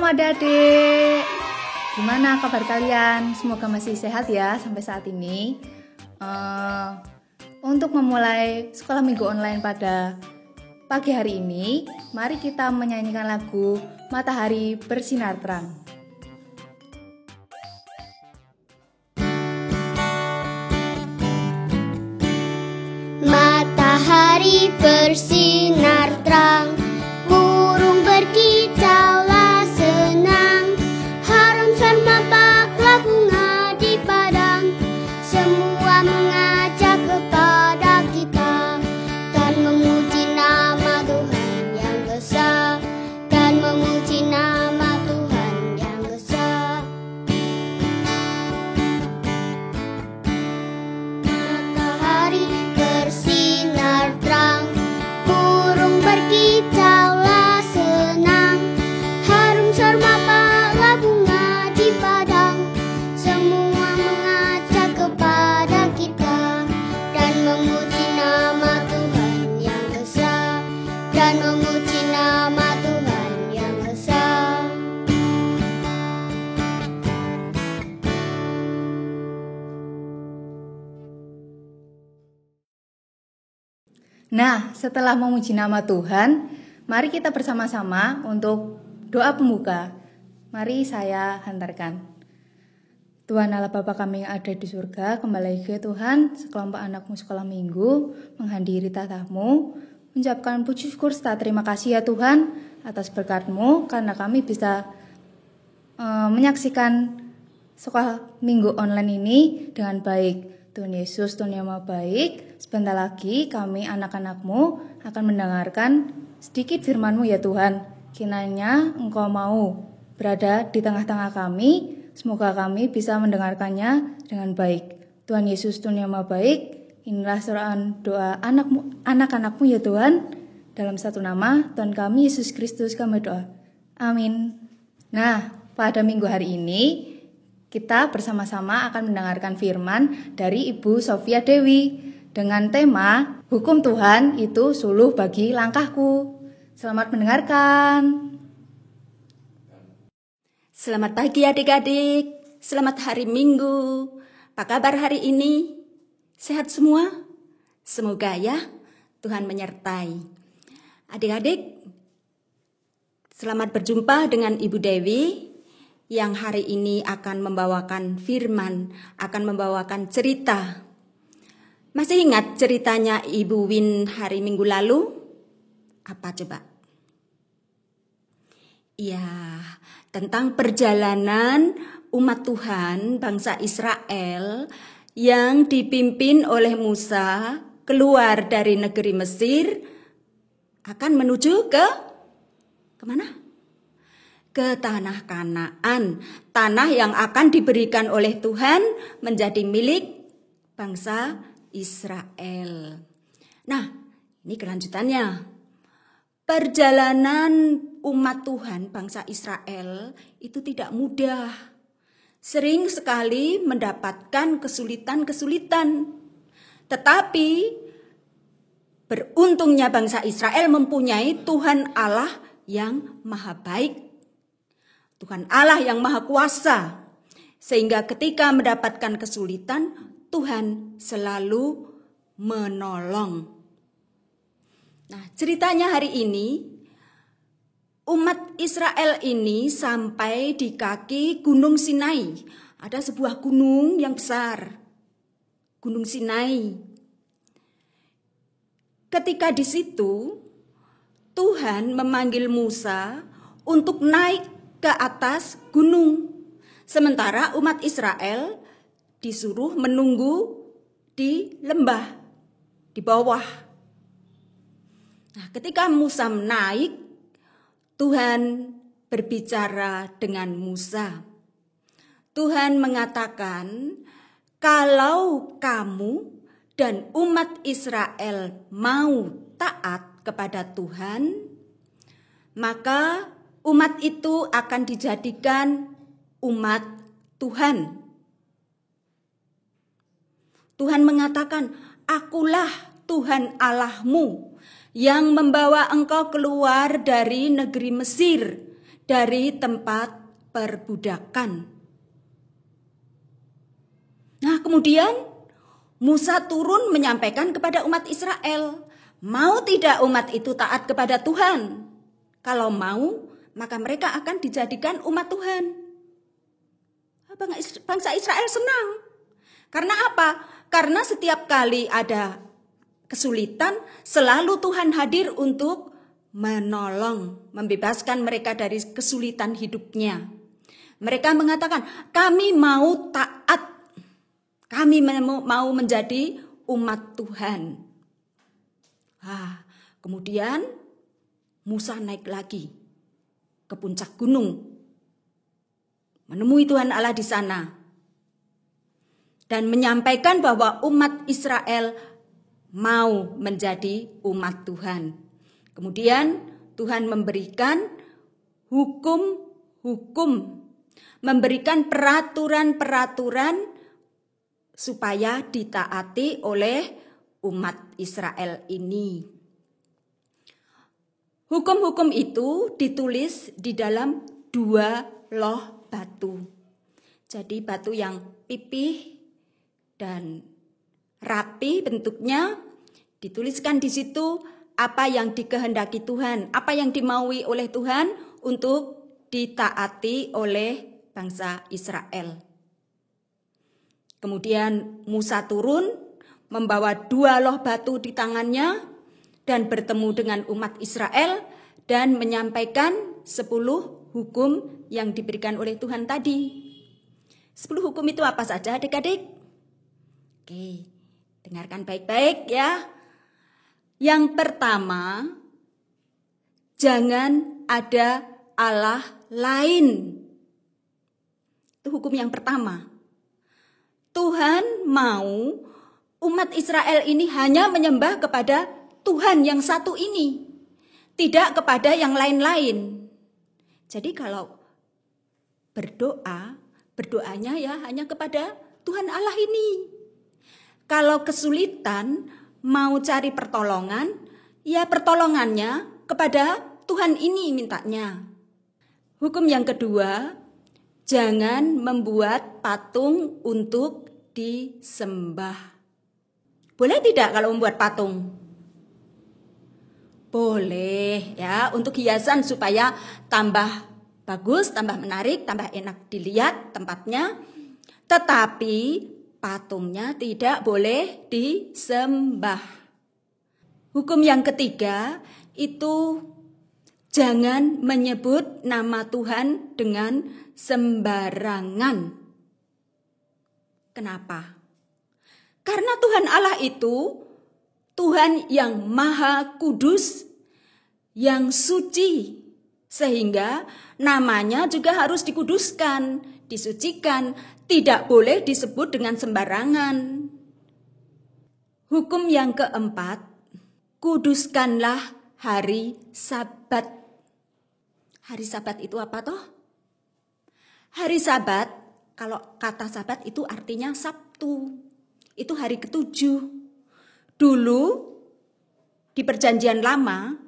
Shalom adik-adik. Gimana kabar kalian? Semoga masih sehat ya sampai saat ini. Untuk memulai sekolah minggu online pada pagi hari ini, mari kita menyanyikan lagu Matahari Bersinar Terang. Matahari bersinar terang, burung berkicaulah senang, harum sarma baklah bunga di padang, semua mengajak kepada kita dan memuji nama Tuhan yang esa, dan memuji nama Tuhan yang esa. Matahari bersinar terang, burung berkicaulah senang, harum sarma baklah bunga di padang, semua mengajak kepada kita dan memuji nama Tuhan yang esa, dan memuji nama Tuhan yang esa. Nah, setelah memuji nama Tuhan, mari kita bersama-sama untuk doa pembuka. Mari saya hantarkan. Tuhan Allah Bapa kami yang ada di surga, kembali lagi Tuhan, sekelompok anakmu sekolah minggu, menghadiri tahta-Mu, mengucapkan puji syukur serta terima kasih ya Tuhan, atas berkat-Mu, karena kami bisa menyaksikan sekolah minggu online ini dengan baik. Tuhan Yesus, Tuhan yang Maha Baik, sebentar lagi kami anak-anak-Mu akan mendengarkan sedikit firman-Mu ya Tuhan. Kiranya Engkau mau berada di tengah-tengah kami, semoga kami bisa mendengarkannya dengan baik. Tuhan Yesus, Tuhan yang Maha Baik, inilah suraan doa anak-anak-Mu ya Tuhan. Dalam satu nama, Tuhan kami Yesus Kristus kami doa. Amin. Nah, pada minggu hari ini, kita bersama-sama akan mendengarkan firman dari Ibu Sofia Dewi dengan tema Hukum Tuhan itu suluh bagi langkahku. Selamat mendengarkan. Selamat pagi adik-adik, selamat hari Minggu. Apa kabar hari ini? Sehat semua? Semoga ya, Tuhan menyertai. Adik-adik, selamat berjumpa dengan Ibu Dewi yang hari ini akan membawakan firman, akan membawakan cerita. Masih ingat ceritanya Ibu Win hari Minggu lalu? Apa coba? Ya, tentang perjalanan umat Tuhan, bangsa Israel yang dipimpin oleh Musa keluar dari negeri Mesir akan menuju ke kemana? Ke tanah Kanaan, tanah yang akan diberikan oleh Tuhan menjadi milik bangsa Israel. Nah, ini kelanjutannya. Perjalanan umat Tuhan, bangsa Israel, itu tidak mudah. Sering sekali mendapatkan kesulitan-kesulitan. Tetapi beruntungnya bangsa Israel mempunyai Tuhan Allah yang maha baik. Tuhan Allah yang maha kuasa, sehingga ketika mendapatkan kesulitan, Tuhan selalu menolong. Nah, ceritanya hari ini, umat Israel ini sampai di kaki Gunung Sinai. Ada sebuah gunung yang besar, Gunung Sinai. Ketika di situ, Tuhan memanggil Musa untuk naik ke atas gunung, sementara umat Israel disuruh menunggu di lembah, di bawah. Nah, ketika Musa naik, Tuhan berbicara dengan Musa. Tuhan mengatakan, kalau kamu dan umat Israel mau taat kepada Tuhan, maka umat itu akan dijadikan umat Tuhan. Tuhan mengatakan, akulah Tuhan Allahmu yang membawa engkau keluar dari negeri Mesir, dari tempat perbudakan. Nah, kemudian Musa turun menyampaikan kepada umat Israel, mau tidak umat itu taat kepada Tuhan? Kalau mau, maka mereka akan dijadikan umat Tuhan. Bangsa Israel senang. Karena apa? Karena setiap kali ada kesulitan, selalu Tuhan hadir untuk menolong, membebaskan mereka dari kesulitan hidupnya. Mereka mengatakan, kami mau taat, kami mau menjadi umat Tuhan. Kemudian Musa naik lagi ke puncak gunung, menemui Tuhan Allah di sana, dan menyampaikan bahwa umat Israel mau menjadi umat Tuhan. Kemudian Tuhan memberikan hukum-hukum, memberikan peraturan-peraturan supaya ditaati oleh umat Israel ini. Hukum-hukum itu ditulis di dalam 2 loh batu. Jadi batu yang pipih dan rapi bentuknya, dituliskan di situ apa yang dikehendaki Tuhan, apa yang dimaui oleh Tuhan untuk ditaati oleh bangsa Israel. Kemudian Musa turun membawa 2 loh batu di tangannya dan bertemu dengan umat Israel dan menyampaikan 10 hukum yang diberikan oleh Tuhan tadi. 10 hukum itu apa saja adik-adik? Oke, dengarkan baik-baik ya. Yang pertama, jangan ada Allah lain. Itu hukum yang pertama. Tuhan mau umat Israel ini hanya menyembah kepada Tuhan yang satu ini, tidak kepada yang lain-lain. Jadi kalau berdoanya ya hanya kepada Tuhan Allah ini. Kalau kesulitan mau cari pertolongan, ya pertolongannya kepada Tuhan ini mintanya. Hukum yang kedua, jangan membuat patung untuk disembah. Boleh tidak kalau membuat patung? Boleh ya, untuk hiasan supaya tambah bagus, tambah menarik, tambah enak dilihat tempatnya. Tetapi patungnya tidak boleh disembah. Hukum yang ketiga itu jangan menyebut nama Tuhan dengan sembarangan. Kenapa? Karena Tuhan Allah itu Tuhan yang maha kudus, yang suci, sehingga namanya juga harus dikuduskan, disucikan, tidak boleh disebut dengan sembarangan. Hukum yang keempat, kuduskanlah hari Sabat. Hari Sabat itu apa toh? Hari Sabat, kalau kata Sabat itu artinya Sabtu, itu hari ke-7. Dulu di Perjanjian Lama,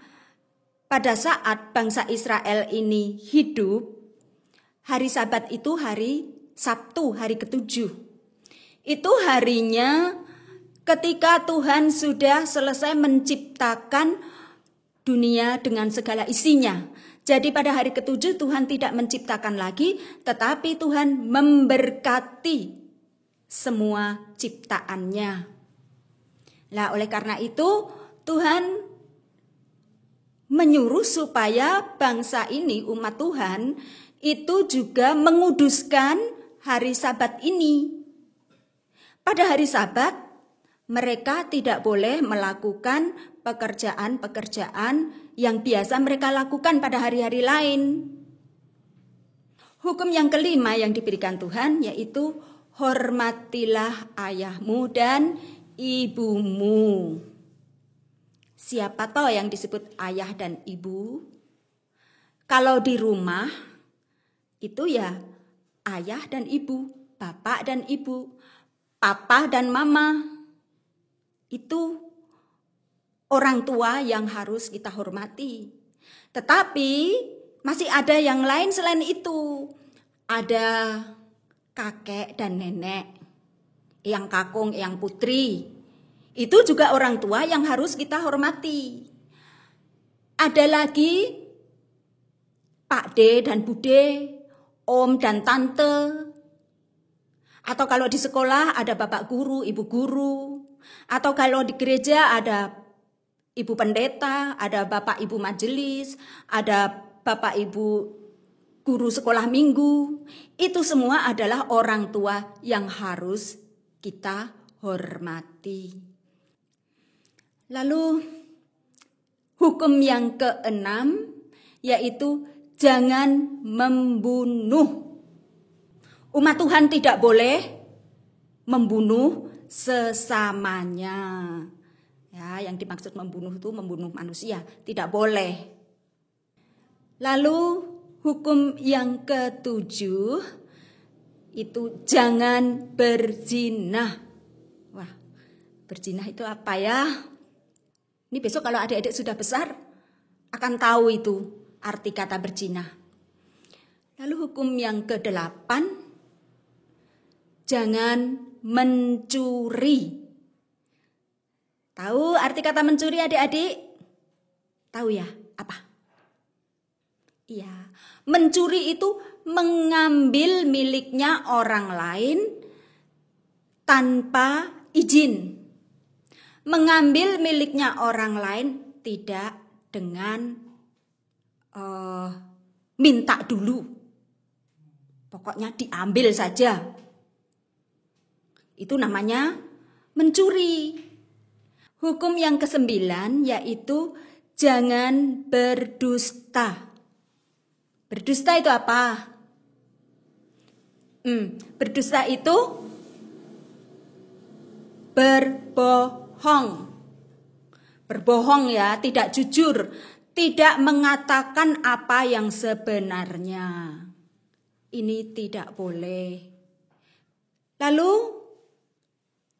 pada saat bangsa Israel ini hidup, hari Sabat itu hari Sabtu, hari ke-7. Itu harinya ketika Tuhan sudah selesai menciptakan dunia dengan segala isinya. Jadi pada hari ke-7 Tuhan tidak menciptakan lagi, tetapi Tuhan memberkati semua ciptaannya. Nah, oleh karena itu Tuhan menyuruh supaya bangsa ini, umat Tuhan, itu juga menguduskan hari Sabat ini. Pada hari Sabat, mereka tidak boleh melakukan pekerjaan-pekerjaan yang biasa mereka lakukan pada hari-hari lain. Hukum yang kelima yang diberikan Tuhan yaitu hormatilah ayahmu dan ibumu. Siapa toh yang disebut ayah dan ibu? Kalau di rumah itu ya ayah dan ibu, bapak dan ibu, papa dan mama. Itu orang tua yang harus kita hormati. Tetapi masih ada yang lain selain itu. Ada kakek dan nenek, eyang kakung, eyang putri. Itu juga orang tua yang harus kita hormati. Ada lagi Pak D dan Bude, Om dan Tante. Atau kalau di sekolah ada Bapak Guru, Ibu Guru. Atau kalau di gereja ada Ibu Pendeta, ada Bapak Ibu Majelis, ada Bapak Ibu Guru sekolah minggu. Itu semua adalah orang tua yang harus kita hormati. Lalu hukum yang keenam yaitu jangan membunuh. Umat Tuhan tidak boleh membunuh sesamanya. Ya, yang dimaksud membunuh itu membunuh manusia, tidak boleh. Lalu hukum yang ketujuh itu jangan berzina. Wah, berzina itu apa ya? Ini besok kalau adik-adik sudah besar akan tahu itu arti kata berzina. Lalu hukum yang ke-8, jangan mencuri. Tahu arti kata mencuri adik-adik? Tahu ya, apa? Iya, mencuri itu mengambil miliknya orang lain tanpa izin. Mengambil miliknya orang lain tidak dengan minta dulu. Pokoknya diambil saja. Itu namanya mencuri. Hukum yang ke-9 yaitu jangan berdusta. Berdusta itu apa? Berdusta itu berbohong. Berbohong ya, tidak jujur, tidak mengatakan apa yang sebenarnya. Ini tidak boleh. Lalu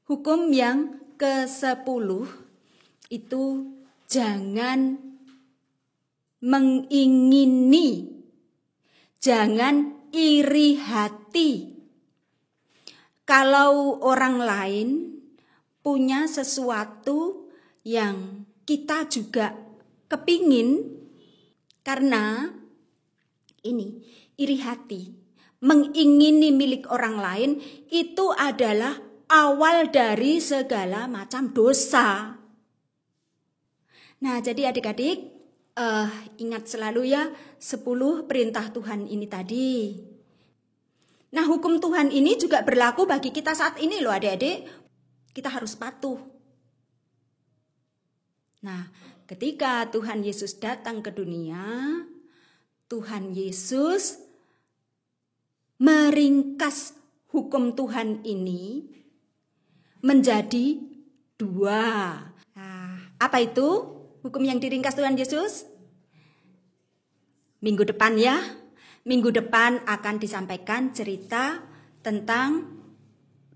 hukum yang ke-10 itu jangan mengingini. Jangan iri hati. Kalau orang lain punya sesuatu yang kita juga kepingin, karena ini iri hati, mengingini milik orang lain itu adalah awal dari segala macam dosa. Nah, jadi adik-adik, ingat selalu ya 10 perintah Tuhan ini tadi. Nah, hukum Tuhan ini juga berlaku bagi kita saat ini loh adik-adik. Kita harus patuh. Nah, ketika Tuhan Yesus datang ke dunia, Tuhan Yesus meringkas hukum Tuhan ini menjadi 2. Nah, apa itu? Hukum yang diringkas Tuhan Yesus? Minggu depan ya. Minggu depan akan disampaikan cerita tentang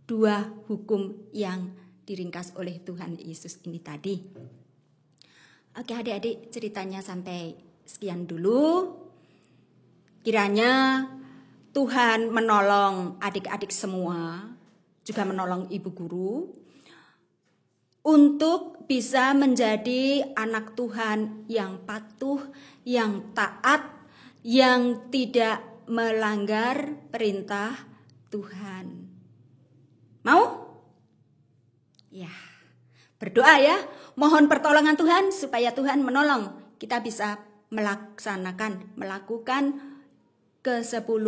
2 hukum yang diringkas oleh Tuhan Yesus ini tadi. Oke adik-adik, ceritanya sampai sekian dulu. Kiranya Tuhan menolong adik-adik semua, juga menolong ibu guru, untuk bisa menjadi anak Tuhan yang patuh, yang taat, yang tidak melanggar perintah Tuhan. Mau? Ya, berdoa ya. Mohon pertolongan Tuhan supaya Tuhan menolong kita bisa melakukan ke-10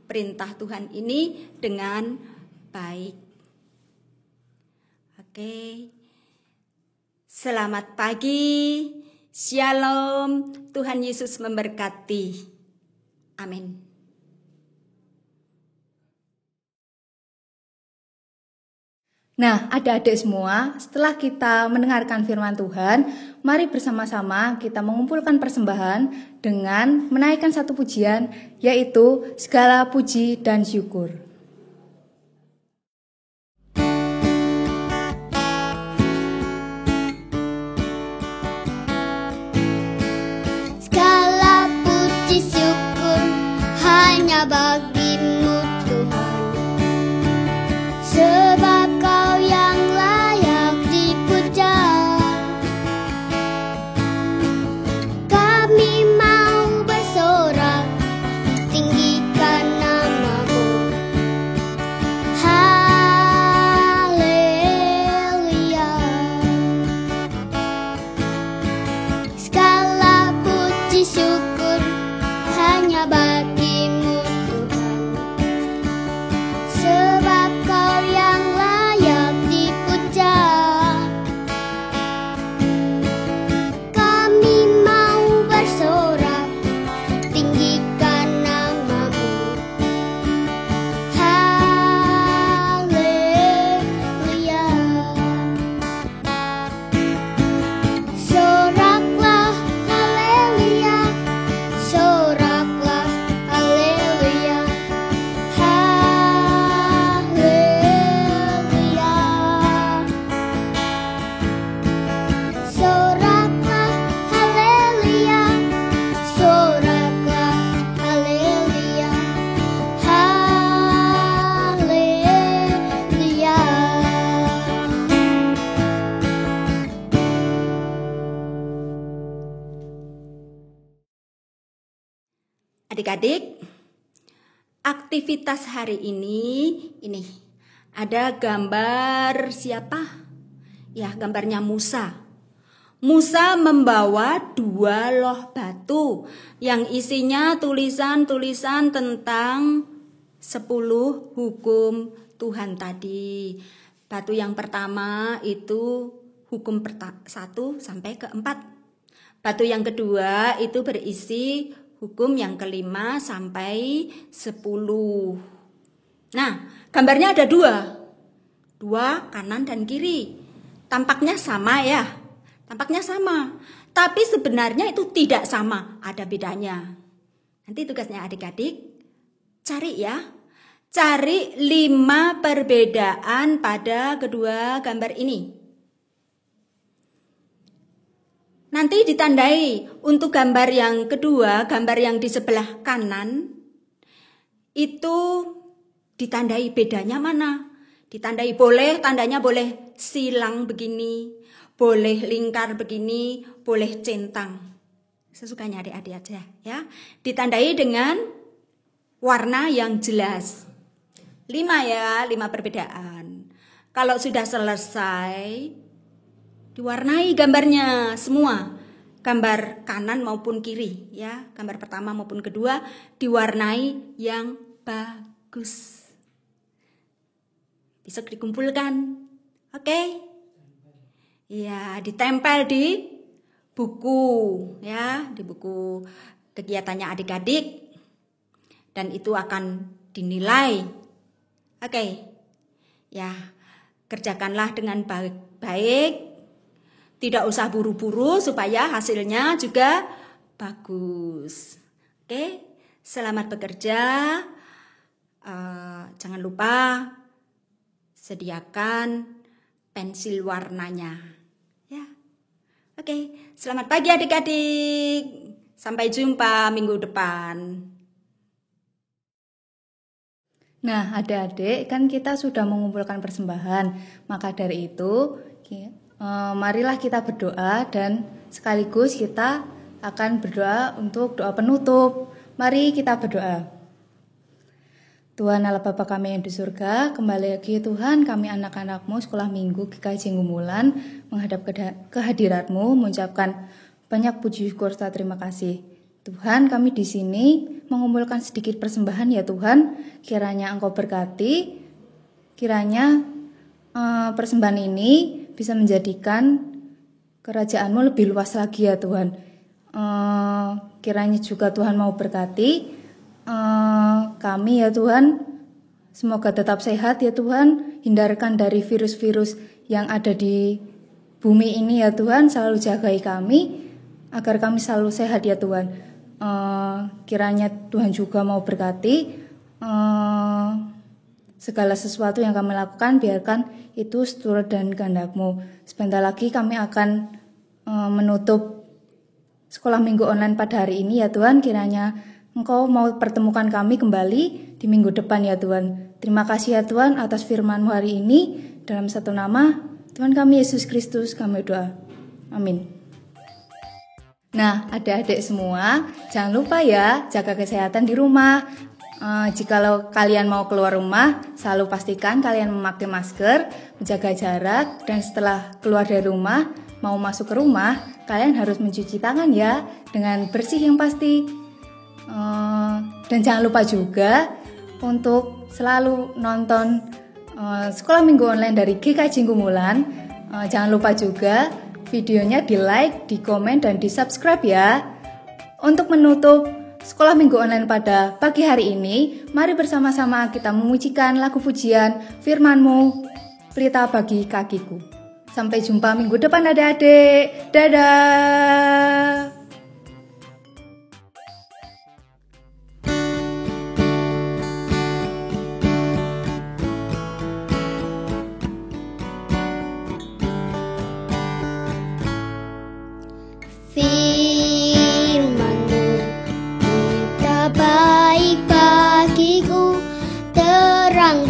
perintah Tuhan ini dengan baik. Oke. Selamat pagi, shalom, Tuhan Yesus memberkati. Amin. Nah, adik-adik semua, setelah kita mendengarkan firman Tuhan, mari bersama-sama kita mengumpulkan persembahan dengan menaikkan satu pujian, yaitu segala puji dan syukur. Segala puji syukur bagimu Tuhan, sebab Kau yang layak dipuja. Kami mau bersorak, tinggikan nama-Mu. Haleluya. Segala puji syukur hanya bagimu Tuhan, sebab Kau yang layak dipuja. Kami mau bersorak, tinggikan nama-Mu. Haleluya. Soraklah, haleluya. Soraklah, haleluya. Haleluya. Soraklah, haleluya. Soraklah, haleluya. Haleluya. Adik-adik, aktivitas hari ini ada gambar siapa? Ya, gambarnya Musa. Musa membawa 2 loh batu yang isinya tulisan-tulisan tentang 10 hukum Tuhan tadi. Batu yang pertama itu hukum 1 sampai ke 4. Batu yang kedua itu berisi hukum yang ke-5 sampai 10. Nah, gambarnya ada 2 kanan dan kiri. Tampaknya sama ya, tampaknya sama. Tapi sebenarnya itu tidak sama, ada bedanya. Nanti tugasnya adik-adik cari ya. Cari 5 perbedaan pada kedua gambar ini. Nanti ditandai untuk gambar yang kedua, gambar yang di sebelah kanan, itu ditandai bedanya mana. Ditandai boleh, tandanya boleh silang begini, boleh lingkar begini, boleh centang. Sesukanya adik-adik aja ya. Ditandai dengan warna yang jelas. 5 ya, 5 perbedaan. Kalau sudah selesai, diwarnai gambarnya semua, gambar kanan maupun kiri ya, gambar pertama maupun kedua diwarnai yang bagus. Besok dikumpulkan, oke? Ya, ditempel di buku ya, di buku kegiatannya adik-adik, dan itu akan dinilai, oke? Ya, kerjakanlah dengan baik-baik. Tidak usah buru-buru supaya hasilnya juga bagus. Oke, selamat bekerja. Jangan lupa sediakan pensil warnanya. Ya, oke. Selamat pagi adik-adik. Sampai jumpa minggu depan. Nah, adik-adik, kan kita sudah mengumpulkan persembahan. Maka dari itu, marilah kita berdoa dan sekaligus kita akan berdoa untuk doa penutup. Mari kita berdoa. Tuhan Allah Bapa kami yang di surga, kembali lagi Tuhan, kami anak-anak-Mu sekolah minggu GKJ Gumulan menghadap kehadirat-Mu, mengucapkan banyak puji syukur serta terima kasih. Tuhan, kami di sini mengumpulkan sedikit persembahan ya Tuhan, kiranya Engkau berkati, kiranya persembahan ini bisa menjadikan kerajaan-Mu lebih luas lagi ya Tuhan. Kiranya juga Tuhan mau berkati kami ya Tuhan. Semoga tetap sehat ya Tuhan. Hindarkan dari virus-virus yang ada di bumi ini ya Tuhan. Selalu jagai kami agar kami selalu sehat ya Tuhan. Kiranya Tuhan juga mau berkati segala sesuatu yang kami lakukan, biarkan itu seturut dan kehendak-Mu. Sebentar lagi kami akan menutup sekolah minggu online pada hari ini ya Tuhan. Kiranya Engkau mau pertemukan kami kembali di minggu depan ya Tuhan. Terima kasih ya Tuhan atas firman-Mu hari ini. Dalam satu nama Tuhan kami Yesus Kristus kami doa. Amin. Nah, adik-adik semua, jangan lupa ya jaga kesehatan di rumah. Jikalau kalian mau keluar rumah, selalu pastikan kalian memakai masker, menjaga jarak, dan setelah keluar dari rumah, mau masuk ke rumah, kalian harus mencuci tangan ya, dengan bersih yang pasti. Dan jangan lupa juga untuk selalu nonton Sekolah Minggu Online dari GKJ Gumulan. Jangan lupa juga videonya di like, di komen, dan di subscribe ya. Untuk menutup Sekolah Minggu Online pada pagi hari ini, mari bersama-sama kita memujikan lagu pujian firman-Mu, pelita bagi kakiku. Sampai jumpa minggu depan adik-adik. Dadah. Firman-Mu pelita baik bagiku, terang